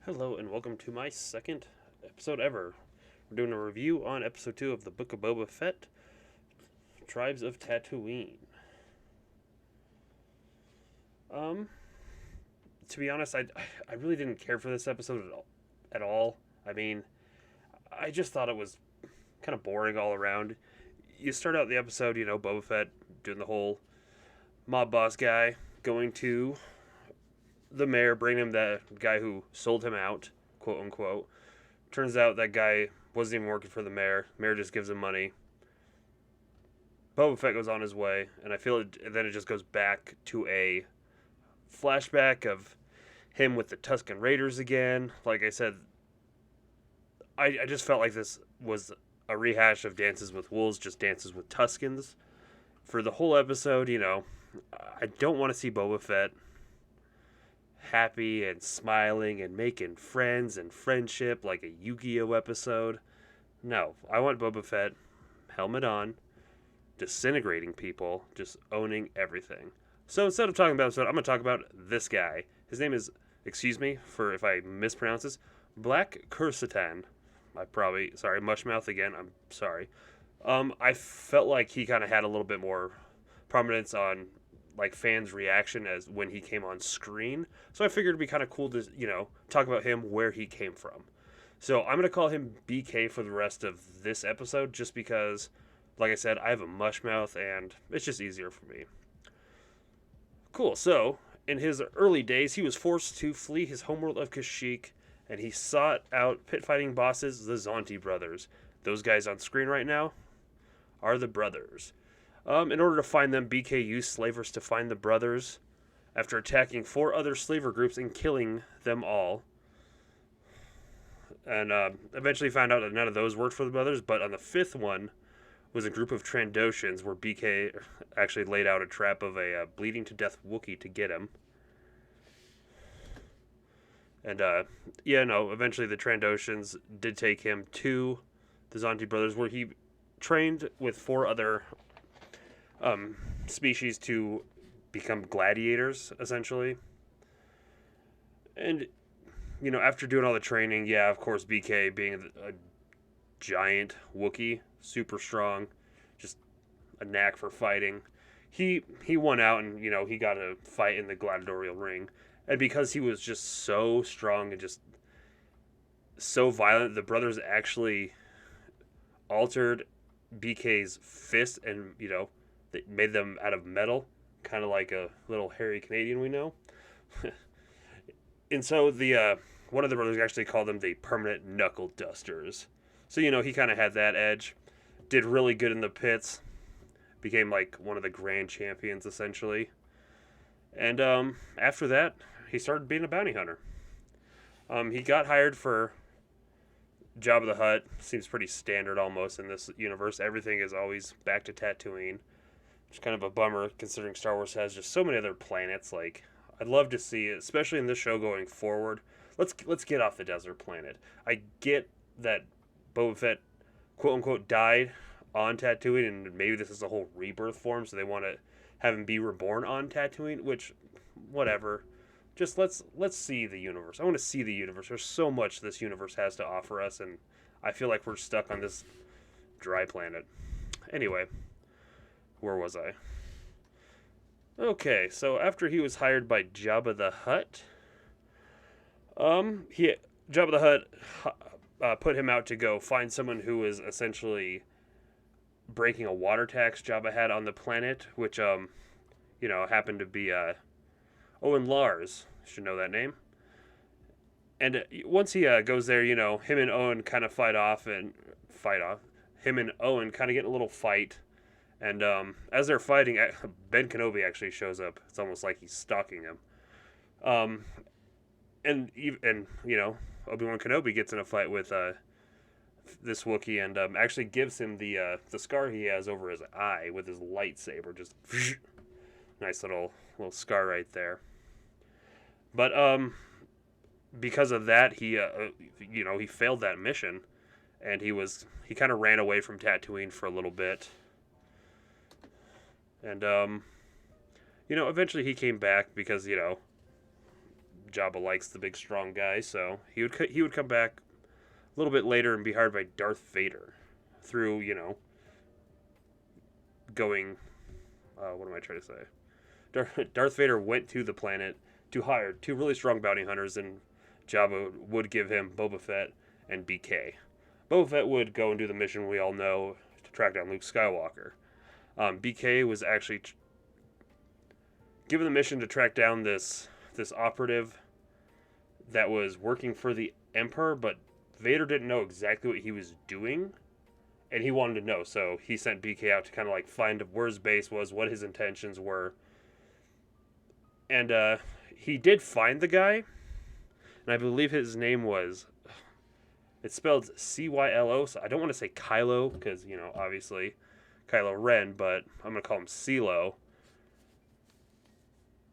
Hello and welcome to my second episode ever. We're doing a review on episode 2 of the Book of Boba Fett, Tribes of Tatooine. Um, to be honest, I really didn't care for this episode at all. I mean, I just thought it was kind of boring all around. You start out the episode, Boba Fett doing the whole mob boss guy, going to the mayor, bringing him the guy who sold him out, quote unquote. Turns out that guy wasn't even working for the mayor. Mayor just gives him money. Boba Fett goes on his way, and I feel then it just goes back to a flashback of him with the Tusken Raiders again. Like I said, I just felt like this was a rehash of Dances with Wolves, just Dances with Tuskens. For the whole episode, I don't want to see Boba Fett happy and smiling and making friends and friendship like a Yu-Gi-Oh episode. No, I want Boba Fett, helmet on, disintegrating people, just owning everything. So instead of talking about episode, I'm going to talk about this guy. His name is, excuse me for if I mispronounce this, Black Krrsantan. Sorry, Mushmouth again, I'm sorry. I felt like he kind of had a little bit more prominence on like fans' reaction as when he came on screen. So I figured it'd be kind of cool to, talk about him where he came from. So I'm gonna call him BK for the rest of this episode, just because, like I said, I have a mush mouth and it's just easier for me. Cool. So in his early days, he was forced to flee his homeworld of Kashyyyk, and he sought out pit fighting bosses, the Zonti brothers. Those guys on screen right now are the brothers. In order to find them, BK used slavers to find the brothers after attacking 4 other slaver groups and killing them all. And eventually found out that none of those worked for the brothers, but on the 5th one was a group of Trandoshans where BK actually laid out a trap of a bleeding to death Wookiee to get him. And eventually the Trandoshans did take him to the Zonti brothers, where he trained with 4 other species to become gladiators, essentially. And, after doing all the training, yeah, of course, BK being a giant Wookiee, super strong, just a knack for fighting, he won out and, he got a fight in the gladiatorial ring. And because he was just so strong and just so violent, the brothers actually altered BK's fist and, they made them out of metal, kind of like a little hairy Canadian we know. And so the one of the brothers actually called them the permanent knuckle dusters. So he kind of had that edge. Did really good in the pits. Became like one of the grand champions essentially. And after that, he started being a bounty hunter. He got hired for Jabba the Hutt. Seems pretty standard almost in this universe. Everything is always back to Tatooine. It's kind of a bummer considering Star Wars has just so many other planets. Like, I'd love to see it, especially in this show going forward. Let's get off the desert planet. I get that Boba Fett, quote unquote, died on Tatooine, and maybe this is a whole rebirth for him, so they want to have him be reborn on Tatooine. Which, whatever. Just let's see the universe. I want to see the universe. There's so much this universe has to offer us, and I feel like we're stuck on this dry planet. Anyway. Where was I? Okay, so after he was hired by Jabba the Hutt, Jabba the Hutt put him out to go find someone who was essentially breaking a water tax Jabba had on the planet, which happened to be Owen Lars. Should know that name. And once he goes there, him and Owen kind of fight off. Him and Owen kind of get in a little fight. And as they're fighting, Ben Kenobi actually shows up. It's almost like he's stalking him. And Obi-Wan Kenobi gets in a fight with this Wookiee and actually gives him the scar he has over his eye with his lightsaber. Just nice little scar right there. But because of that, he failed that mission, and he kind of ran away from Tatooine for a little bit. And, eventually he came back because, Jabba likes the big strong guy, so he would come back a little bit later and be hired by Darth Vader through, going. What am I trying to say? Darth Vader went to the planet to hire two really strong bounty hunters, and Jabba would give him Boba Fett and BK. Boba Fett would go and do the mission we all know to track down Luke Skywalker. BK was actually given the mission to track down this operative that was working for the Emperor, but Vader didn't know exactly what he was doing, and he wanted to know, so he sent BK out to kind of like find where his base was, what his intentions were. And he did find the guy, and I believe his name was, it's spelled Cylo, so I don't want to say Kylo, because, obviously Kylo Ren, but I'm going to call him Cylo.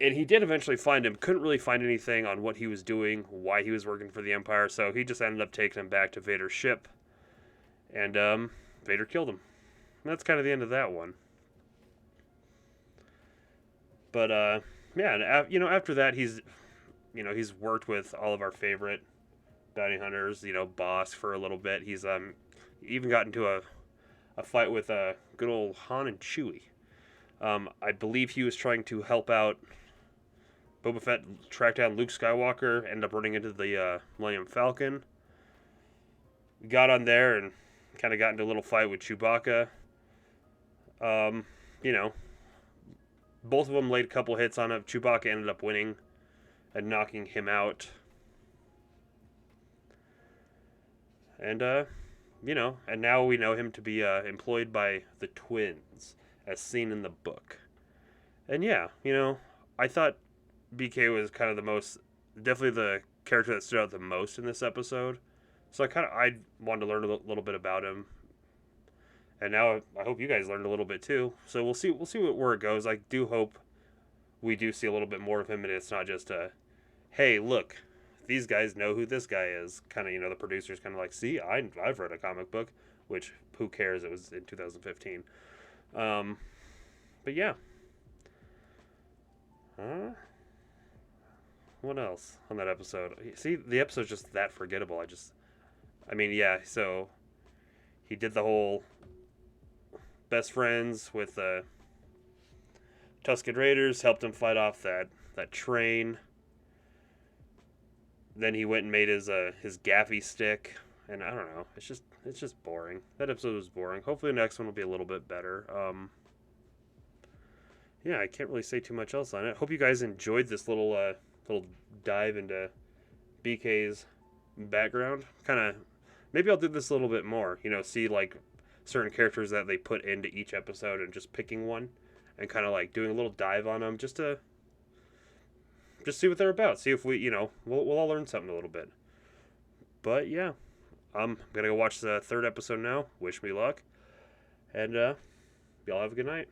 And he did eventually find him, couldn't really find anything on what he was doing, why he was working for the Empire, so he just ended up taking him back to Vader's ship, and Vader killed him. And that's kind of the end of that one. But, yeah, and, after that, he's worked with all of our favorite bounty hunters, Boss for a little bit. He's even got into a fight with good old Han and Chewie. I believe he was trying to help out Boba Fett track down Luke Skywalker, ended up running into the Millennium Falcon. Got on there and kind of got into a little fight with Chewbacca. Both of them laid a couple hits on him. Chewbacca ended up winning and knocking him out. And, and now we know him to be employed by the twins, as seen in the book. And yeah, I thought BK was kind of definitely the character that stood out the most in this episode. So I wanted to learn a little bit about him. And now I hope you guys learned a little bit too. So we'll see where it goes. I do hope we do see a little bit more of him, and it's not just hey, look, these guys know who this guy is. Kind of, the producer's kind of like, see, I've read a comic book, which, who cares? It was in 2015. But yeah. What else on that episode? See, the episode's just that forgettable. So he did the whole best friends with Tusken Raiders, helped him fight off that train. Then he went and made his gaffy stick, and I don't know. It's just boring. That episode was boring. Hopefully the next one will be a little bit better. Yeah, I can't really say too much else on it. Hope you guys enjoyed this little dive into BK's background. Maybe I'll do this a little bit more. See like certain characters that they put into each episode and just picking one and kind of like doing a little dive on them just to see what they're about. See if we, we'll all learn something a little bit. But yeah, I'm gonna go watch the third episode now. Wish me luck, and y'all have a good night.